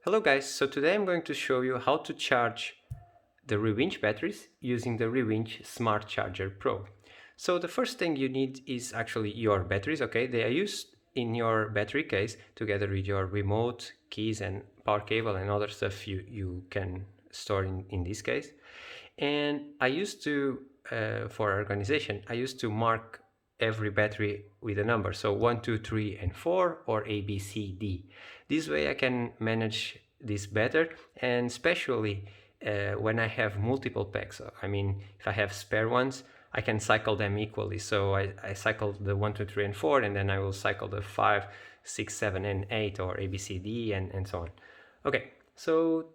Hello guys, so today I'm going to show you how to charge the Rewinch batteries using the Rewinch Smart Charger Pro. So the first thing you need is actually your batteries, okay? They are used in your battery case together with your remote, keys and power cable and other stuff you can store in this case. And I used to, for organization, I used to mark every battery with a number. So 1, 2, 3, and 4 or A, B, C, D. This way I can manage this better, and especially when I have multiple packs. I mean, if I have spare ones, I can cycle them equally. So I cycle the 1, 2, 3, and 4, and then I will cycle the 5, 6, 7, and 8 or A, B, C, D, and so on. Okay, so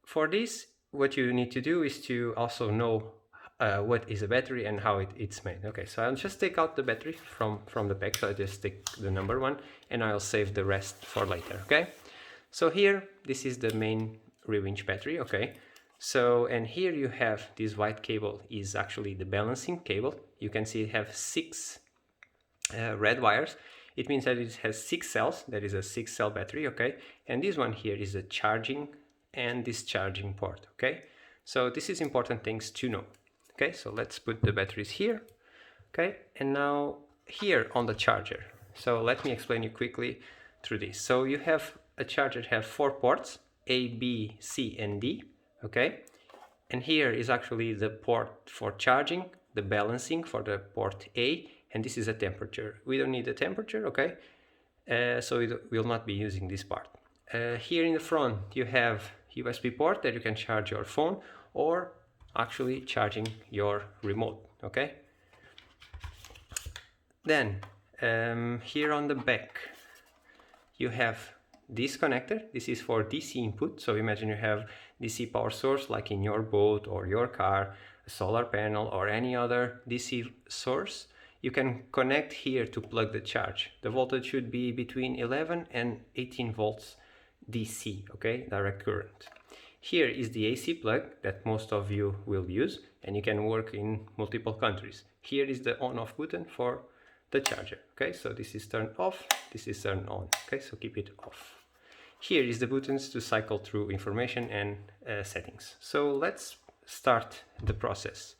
for this, what you need to do is to also know what is a battery and how it's made. Okay, so I'll just take out the battery from the pack. So I just take the number one and I'll save the rest for later. Okay, so here, this is the main Rewinch battery. Okay, so and here you have this white cable is actually the balancing cable. You can see it have 6 red wires. It means that it has 6 cells. That is a 6-cell battery. Okay, and this one here is a charging and discharging port. Okay, so this is important things to know. Okay, so let's put the batteries here. Okay, and now here on the charger. So let me explain you quickly through this. So you have a charger have 4 ports, A, B, C, and D. Okay, and here is actually the port for charging, the balancing for the port A, and this is a temperature. We don't need a temperature, okay? So we'll not be using this part. Here in the front you have USB port that you can charge your phone or actually charging your remote. Okay, then here on the back you have this connector. This is for DC input. So imagine you have DC power source like in your boat or your car, a solar panel or any other DC source. You can connect here to plug the charge. The voltage should be between 11 and 18 volts DC, okay, direct current. Here is the AC plug that most of you will use, and you can work in multiple countries. Here is the on-off button for the charger. Okay, so this is turned off, this is turned on. Okay, so keep it off. Here is the buttons to cycle through information and settings. So let's start the process.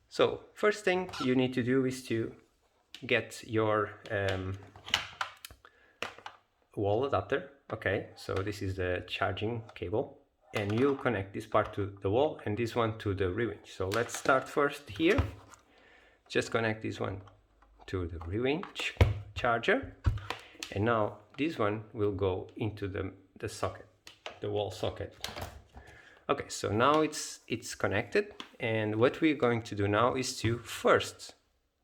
So first thing you need to do is to get your wall adapter. Okay, so this is the charging cable, and you'll connect this part to the wall and this one to the Rewinch. So let's start first here. Just connect this one to the Rewinch charger, and now this one will go into the socket, the wall socket. Okay, so now it's connected, and what we're going to do now is to first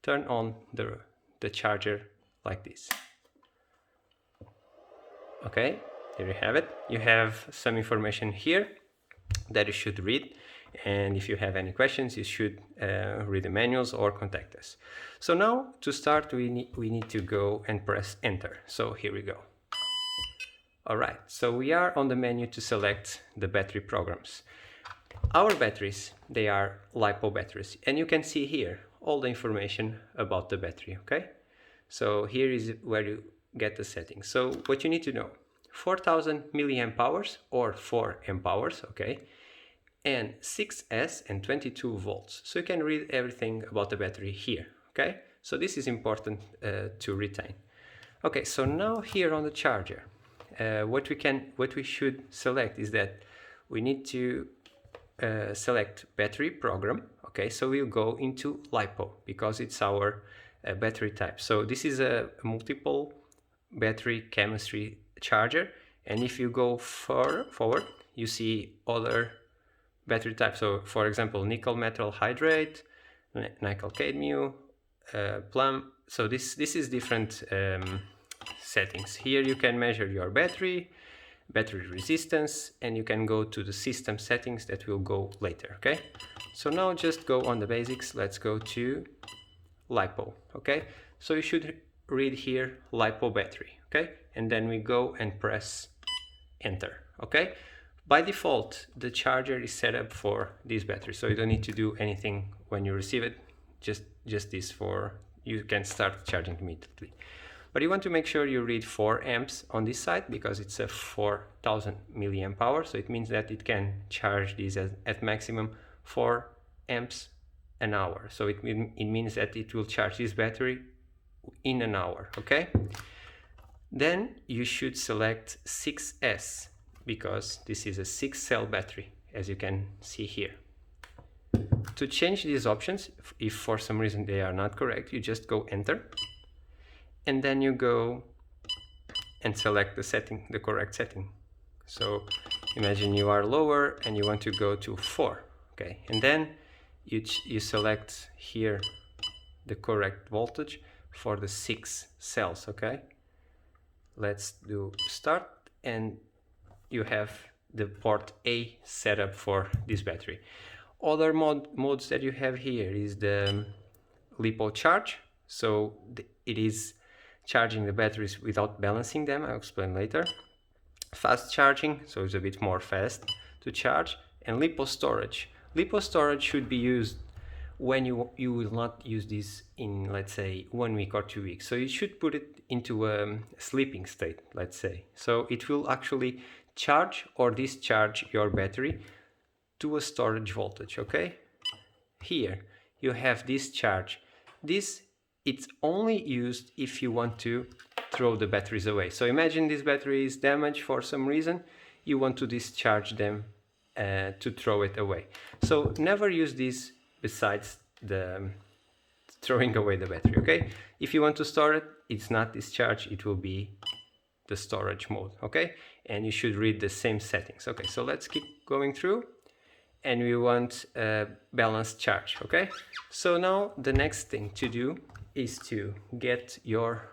turn on the charger like this. Okay, there you have it. You have some information here that you should read, and if you have any questions you should read the manuals or contact us. So now to start we need to go and press enter. So here we go. Alright, so we are on the menu to select the battery programs. Our batteries, they are LiPo batteries, and you can see here all the information about the battery. Okay, so here is where you get the settings. So what you need to know: 4000 milliamp hours or 4 amp hours, okay, and 6S and 22 volts. So you can read everything about the battery here. Okay, so this is important to retain. Okay, so now here on the charger, what we should select is that we need to select battery program. Okay, so we'll go into LiPo because it's our battery type. So this is a multiple battery chemistry charger, and if you go forward you see other battery types. So for example, nickel metal hydrate, nickel cadmium, plum. So this is different settings. Here you can measure your battery resistance, and you can go to the system settings that will go later. Okay, so now just go on the basics. Let's go to LiPo. Okay, so you should read here LiPo battery. Okay, and then we go and press enter. Okay, by default the charger is set up for this battery, so you don't need to do anything when you receive it. Just this, for you can start charging immediately. But you want to make sure you read 4 amps on this side because it's a 4000 milliamp hour, so it means that it can charge this at maximum 4 amps an hour. So it means that it will charge this battery in an hour, okay? Then you should select 6S because this is a 6-cell battery, as you can see here. To change these options, if for some reason they are not correct, you just go enter, and then you go and select the correct setting. So imagine you are lower and you want to go to 4, okay? And then you select here the correct voltage for the 6 cells, okay? Let's do start, and you have the port A set up for this battery. Other modes that you have here is the LiPo charge, so it is charging the batteries without balancing them. I'll explain later. Fast charging, so it's a bit more fast to charge, and LiPo storage. LiPo storage should be used when you will not use this in, let's say, 1 week or 2 weeks. So you should put it into a sleeping state, let's say. So it will actually charge or discharge your battery to a storage voltage, okay? Here you have discharge. It's only used if you want to throw the batteries away. So imagine this battery is damaged for some reason, you want to discharge them to throw it away. So never use this besides the throwing away the battery, okay? If you want to store it, it's not discharge, it will be the storage mode, okay? And you should read the same settings. Okay, so let's keep going through, and we want a balanced charge, okay? So now the next thing to do is to get your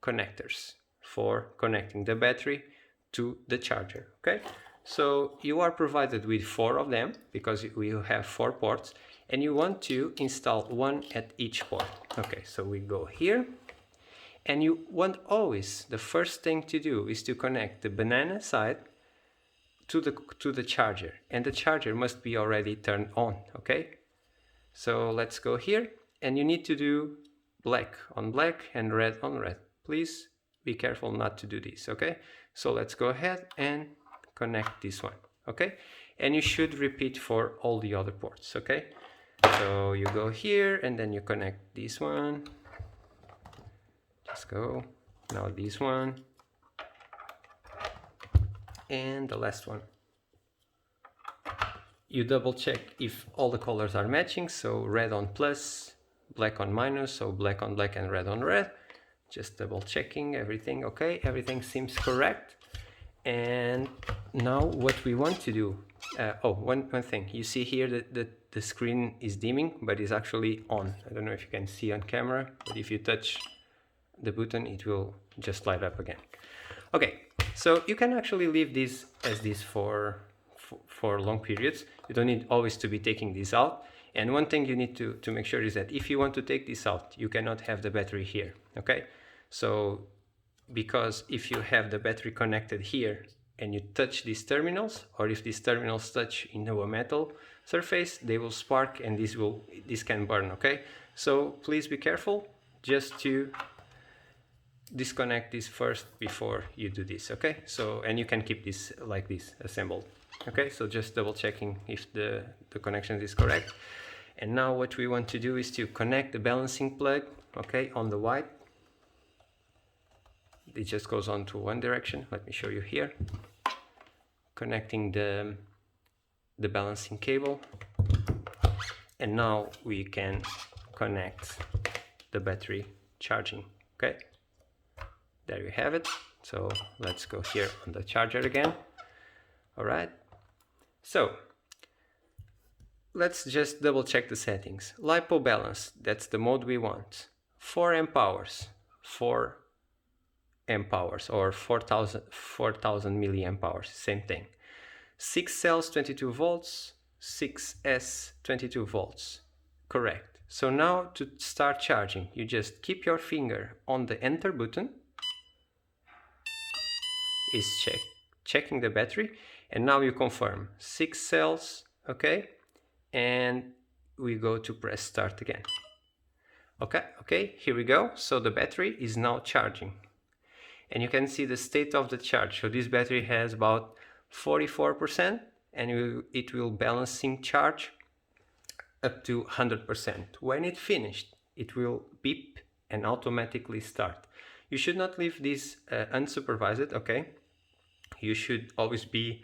connectors for connecting the battery to the charger, okay? So you are provided with 4 of them because we have 4 ports, and you want to install 1 at each port. Okay, so we go here, and you want always, the first thing to do is to connect the banana side to the charger, and the charger must be already turned on, okay? So let's go here, and you need to do black on black and red on red. Please be careful not to do this, okay? So let's go ahead and connect this one, okay? And you should repeat for all the other ports, okay? So you go here and then you connect this one. Just go. Now this one. And the last one. You double check if all the colors are matching, so red on plus, black on minus, so black on black and red on red. Just double checking everything, okay? Everything seems correct. And now what we want to do, one thing, you see here that the screen is dimming, but it's actually on. I don't know if you can see on camera, but if you touch the button, it will just light up again. Okay, so you can actually leave this as this for long periods. You don't need always to be taking this out. And one thing you need to make sure is that if you want to take this out, you cannot have the battery here, okay? So because if you have the battery connected here and you touch these terminals, or if these terminals touch into a metal surface, they will spark and this can burn, okay? So please be careful just to disconnect this first before you do this, okay? So, and you can keep this like this assembled, okay? So just double checking if the connection is correct. And now what we want to do is to connect the balancing plug, okay, on the white. It just goes on to one direction. Let me show you here. Connecting the balancing cable. And now we can connect the battery charging, okay? There you have it. So let's go here on the charger again. All right. So let's just double check the settings. LiPo balance, that's the mode we want. 4 amp hours, 4 amp hours, or 4000 milliamp hours, same thing. 6 cells, 22 volts, 6S, 22 volts, correct. So now to start charging, you just keep your finger on the enter button, is checking the battery, and now you confirm 6 cells, okay, and we go to press start again. Okay, here we go. So the battery is now charging. And you can see the state of the charge. So this battery has about 44% and it will balancing charge up to 100%. When it finished, it will beep and automatically start. You should not leave this unsupervised, okay? You should always be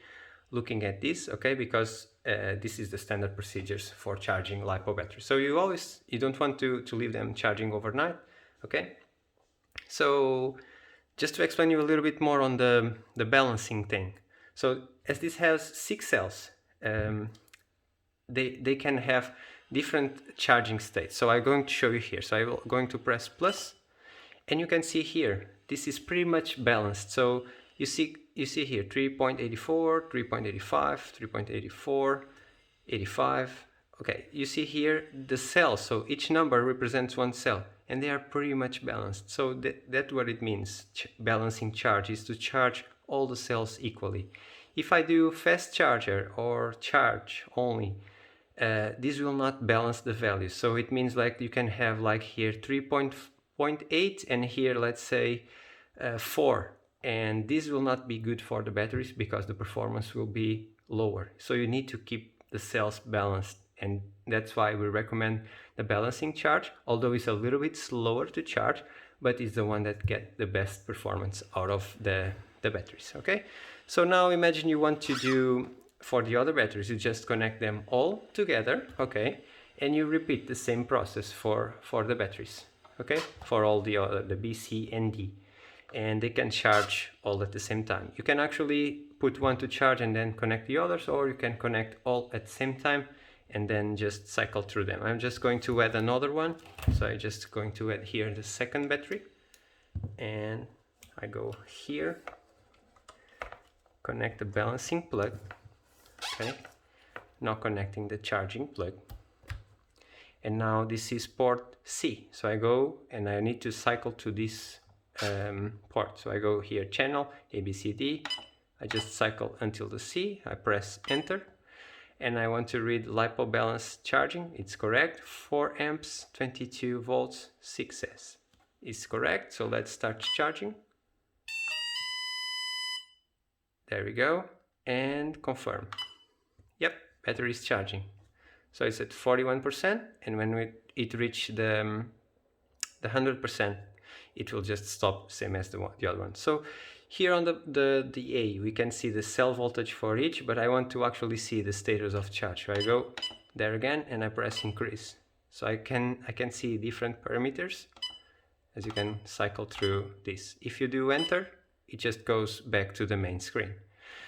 looking at this, okay? Because this is the standard procedures for charging LiPo batteries. So you don't want to leave them charging overnight, okay? So just to explain you a little bit more on the balancing thing. So as this has 6 cells, they can have different charging states. So I'm going to show you here. So I'm going to press plus, and you can see here, this is pretty much balanced. So you see here 3.84, 3.85, 3.84, 85. Okay, you see here the cells. So each number represents one cell, and they are pretty much balanced. So that's what it means. Balancing charge is to charge all the cells equally. If I do fast charger or charge only, this will not balance the values. So it means like you can have like here 3.8 and here let's say 4, and this will not be good for the batteries because the performance will be lower. So you need to keep the cells balanced, and that's why we recommend the balancing charge, although it's a little bit slower to charge, but it's the one that gets the best performance out of the batteries. Okay, so now imagine you want to do for the other batteries, you just connect them all together, okay, and you repeat the same process for the batteries, okay, for all the other, the B, C, and D, and they can charge all at the same time. You can actually put one to charge and then connect the others, or you can connect all at the same time and then just cycle through them. I'm just going to add another one, so I'm just going to add here the second battery, and I go here, connect the balancing plug. Okay, now connecting the charging plug, and now this is port C, so I go and I need to cycle to this port, so I go here, channel ABCD, I just cycle until the C, I press enter, and I want to read LiPo balance charging. It's correct, 4 amps 22 volts 6S is correct. So let's start charging. There we go, and confirm. Yep, battery is charging. So it's at 41%, and when it reaches the 100%, it will just stop, same as the other one. So here on the A, we can see the cell voltage for each, but I want to actually see the status of charge. So I go there again and I press increase. So I can see different parameters, as you can cycle through this. If you do enter, it just goes back to the main screen.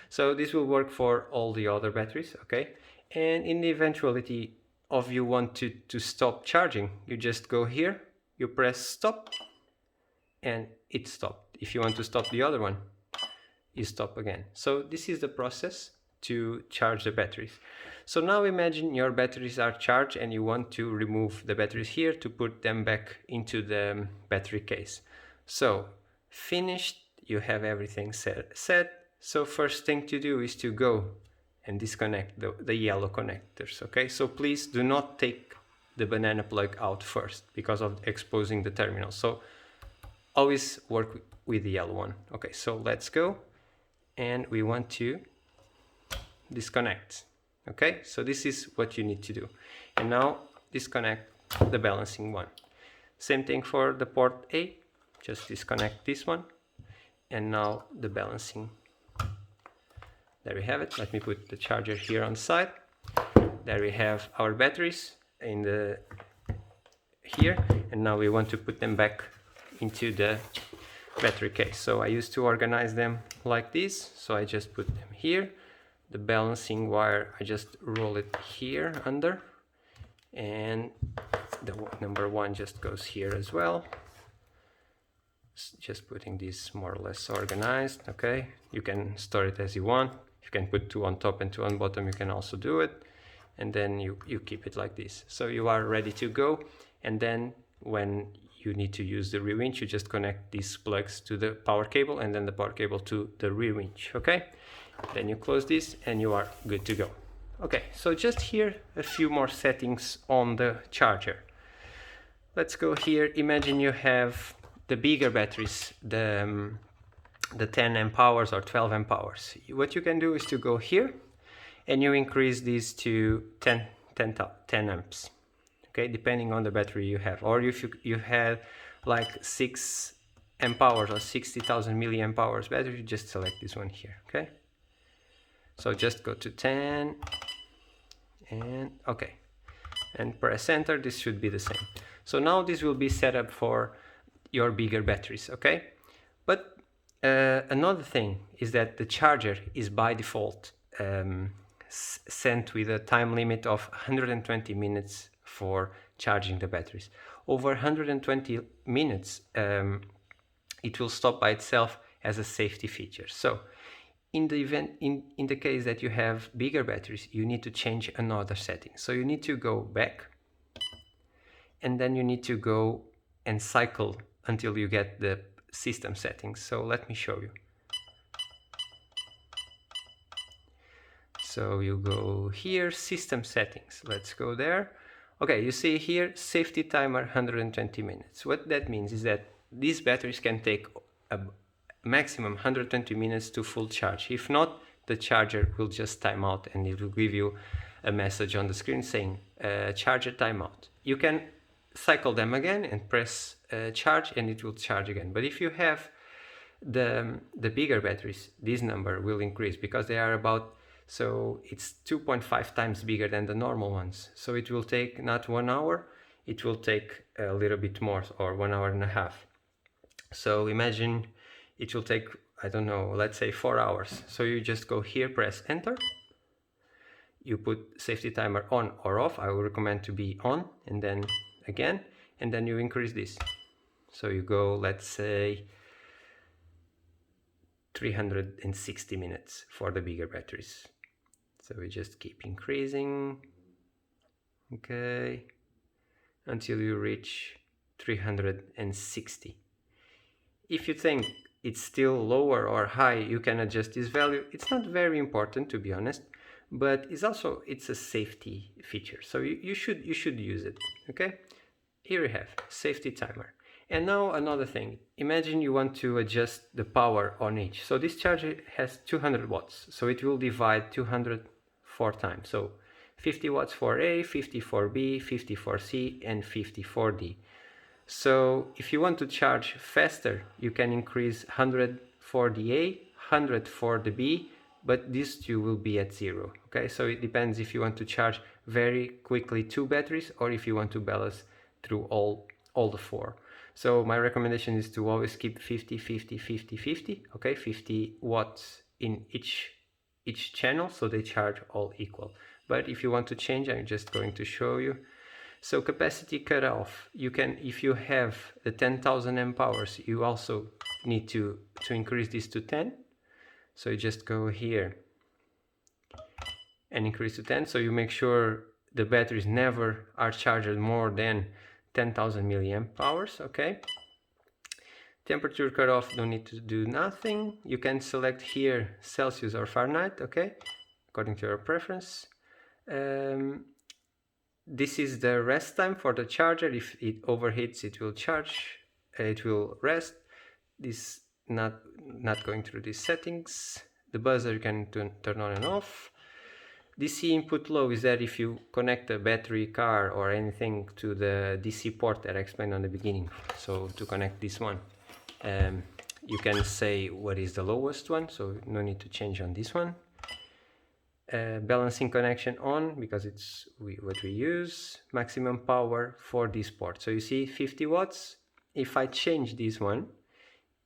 So this will work for all the other batteries, okay? And in the eventuality of you want to stop charging, you just go here, you press stop, and it stopped. If you want to stop the other one, you stop again. So this is the process to charge the batteries. So now imagine your batteries are charged and you want to remove the batteries here to put them back into the battery case. So finished, you have everything set. So first thing to do is to go and disconnect the yellow connectors, okay? So please do not take the banana plug out first because of exposing the terminal. So always work with the yellow one. Okay, so let's go, and we want to disconnect. Okay, so this is what you need to do. And now disconnect the balancing one. Same thing for the port A, just disconnect this one, and now the balancing. There we have it. Let me put the charger here on the side. There we have our batteries in the here, and now we want to put them back into the battery case. So I used to organize them like this, so I just put them here. The balancing wire, I just roll it here under, and the number one just goes here as well. Just putting this more or less organized. Okay, you can store it as you want. You can put 2 on top and 2 on bottom, you can also do it, and then you keep it like this. So you are ready to go, and then when you need to use the Rewinch, you just connect these plugs to the power cable and then the power cable to the Rewinch, okay? Then you close this and you are good to go. Okay, so just here a few more settings on the charger. Let's go here. Imagine you have the bigger batteries, the 10 amp hours or 12 amp hours. What you can do is to go here and you increase these to 10 amps, okay, depending on the battery you have. Or if you have like 6 amp hours or 60,000 milliamp hours battery, just select this one here, okay? So just go to 10 and okay, and press enter. This should be the same. So now this will be set up for your bigger batteries, okay? But another thing is that the charger is by default sent with a time limit of 120 minutes for charging the batteries. Over 120 minutes, it will stop by itself as a safety feature. So in the case that you have bigger batteries, you need to change another setting. So you need to go back and then you need to go and cycle until you get the system settings. So let me show you. So you go here, system settings. Let's go there. Okay, you see here, safety timer 120 minutes. What that means is that these batteries can take a maximum 120 minutes to full charge. If not, the charger will just time out and it will give you a message on the screen saying charger timeout. You can cycle them again and press charge and it will charge again. But if you have the bigger batteries, this number will increase because they are about, so it's 2.5 times bigger than the normal ones. So it will take not 1 hour, it will take a little bit more, or 1 hour and a half. So imagine it will take, I don't know, let's say 4 hours. So you just go here, press enter. You put safety timer on or off. I would recommend to be on, and then again, and then you increase this. So you go, let's say 360 minutes for the bigger batteries. So we just keep increasing, okay, until you reach 360. If you think it's still lower or high, you can adjust this value. It's not very important, to be honest, but it's a safety feature, so you should use it, okay? Here we have safety timer. And now another thing, imagine you want to adjust the power on each. So this charger has 200 watts, so it will divide 200 4 times. So 50 watts for A, 50 for B, 50 for C, and 50 for D. So if you want to charge faster, you can increase 100 for the A, 100 for the B, but these two will be at 0. Okay, so it depends if you want to charge very quickly 2 batteries or if you want to balance through all the 4. So my recommendation is to always keep 50, 50, 50, 50. Okay, 50 watts in each channel, so they charge all equal. But if you want to change, I'm just going to show you. So capacity cutoff, you can, if you have the 10,000 amp hours, you also need to increase this to 10. So you just go here and increase to 10. So you make sure the batteries never are charged more than 10,000 milliamp hours. Okay. Temperature cutoff, don't need to do nothing. You can select here Celsius or Fahrenheit, okay, according to your preference. This is the rest time for the charger. If it overheats, it will charge, it will rest. This not going through these settings. The buzzer you can turn on and off. DC input low is that if you connect a battery, car, or anything to the DC port that I explained on the beginning. So to connect this one, you can say what is the lowest one, so no need to change on this one. Balancing connection on, because it's what we use. Maximum power for this port. So you see 50 watts. If I change this one,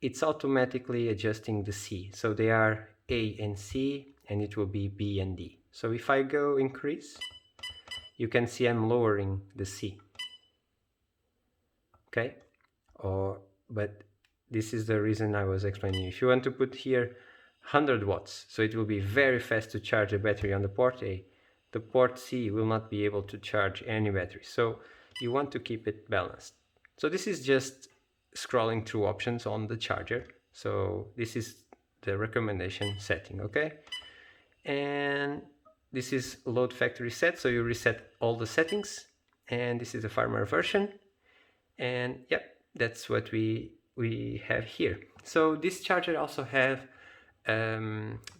it's automatically adjusting the C. So they are A and C, and it will be B and D. So if I go increase, you can see I'm lowering the C. Okay, but this is the reason I was explaining. If you want to put here 100 watts, so it will be very fast to charge a battery on the port A, the port C will not be able to charge any battery. So you want to keep it balanced. So this is just scrolling through options on the charger. So this is the recommendation setting, okay? And this is load factory set, so you reset all the settings. And this is the firmware version. And yep, that's what we have here. So this charger also have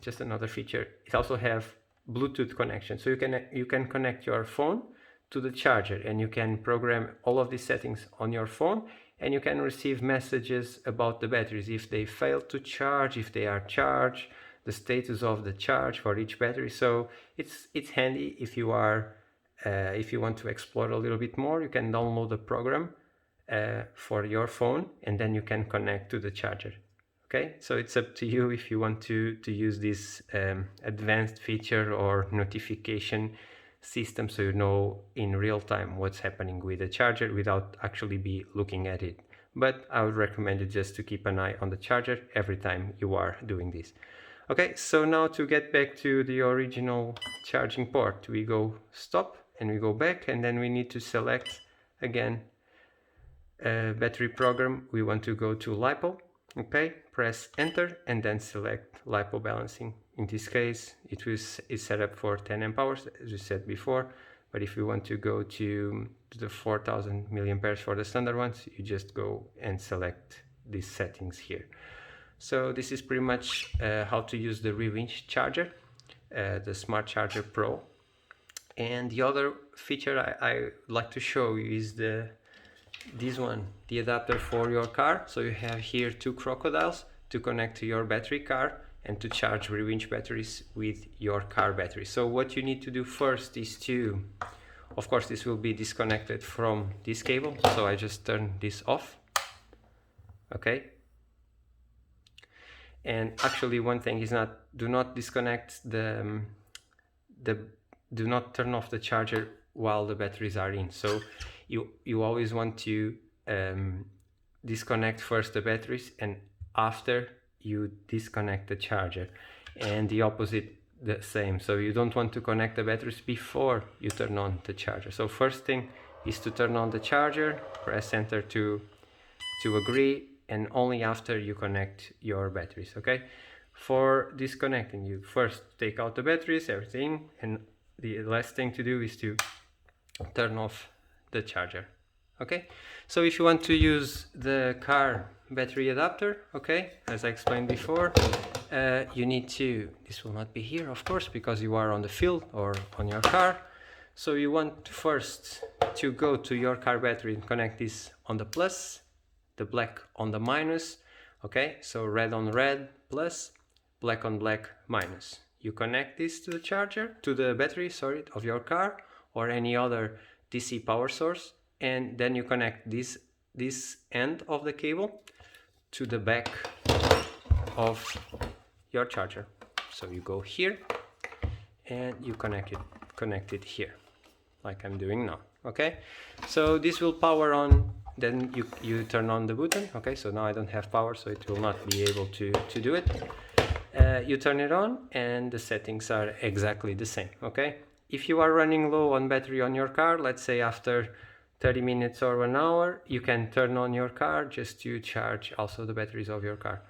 just another feature. It also have Bluetooth connection, so you can connect your phone to the charger, and you can program all of these settings on your phone, and you can receive messages about the batteries, if they fail to charge, if they are charged, the status of the charge for each battery. So it's handy if you are if you want to explore a little bit more. You can download a program for your phone, and then you can connect to the charger. Okay, so it's up to you if you want to use this advanced feature or notification system, so you know in real time what's happening with the charger without actually be looking at it. But I would recommend you just to keep an eye on the charger every time you are doing this. Okay, so now to get back to the original charging port, we go stop and we go back, and then we need to select again battery program. We want to go to LiPo. Okay, press enter and then select LiPo balancing. In this case, it's set up for 10 amp hours, as we said before. But if you want to go to the 4000 milliamperes for the standard ones, you just go and select these settings here. So this is pretty much how to use the Rewinch charger, the Smart Charger Pro. And the other feature I like to show you is this one, the adapter for your car. So you have here two crocodiles to connect to your battery car and to charge Rewinch batteries with your car battery. So what you need to do first is to, of course, this will be disconnected from this cable. So I just turn this off. Okay. And actually one thing is do not disconnect do not turn off the charger while the batteries are in. So you always want to disconnect first the batteries, and after you disconnect the charger, and the opposite the same. So you don't want to connect the batteries before you turn on the charger. So first thing is to turn on the charger, press enter to agree, and only after you connect your batteries. Okay, for disconnecting, you first take out the batteries, everything, and the last thing to do is to turn off the charger. Okay, so if you want to use the car battery adapter, okay, as I explained before, you need to, this will not be here of course because you are on the field or on your car. So you want first to go to your car battery and connect this on the plus, the black on the minus. Okay, so red on red plus, black on black minus. You connect this to the charger, to the battery, sorry, of your car or any other DC power source, and then you connect this end of the cable to the back of your charger. So you go here and you connect it here, like I'm doing now. Okay, so this will power on, then you turn on the button. Okay, so now I don't have power, so it will not be able to do it. You turn it on and the settings are exactly the same. Okay, if you are running low on battery on your car, let's say after 30 minutes or 1 hour, you can turn on your car just to charge also the batteries of your car.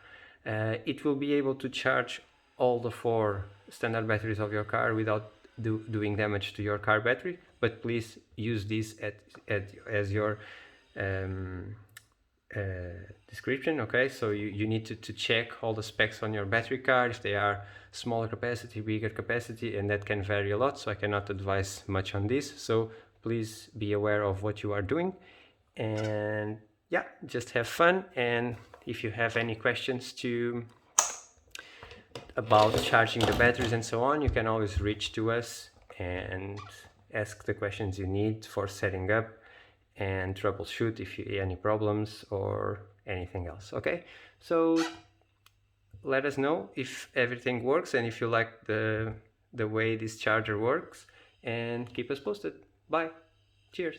It will be able to charge all the 4 standard batteries of your car without doing damage to your car battery, but please use this as your description. Okay, so you need to check all the specs on your battery car, if they are smaller capacity, bigger capacity, and that can vary a lot, so I cannot advise much on this. So please be aware of what you are doing, and yeah, just have fun. And if you have any questions about charging the batteries and so on, you can always reach to us and ask the questions you need for setting up and troubleshoot if you any problems or anything else. Okay, so let us know if everything works and if you like the way this charger works, and keep us posted. Bye. Cheers.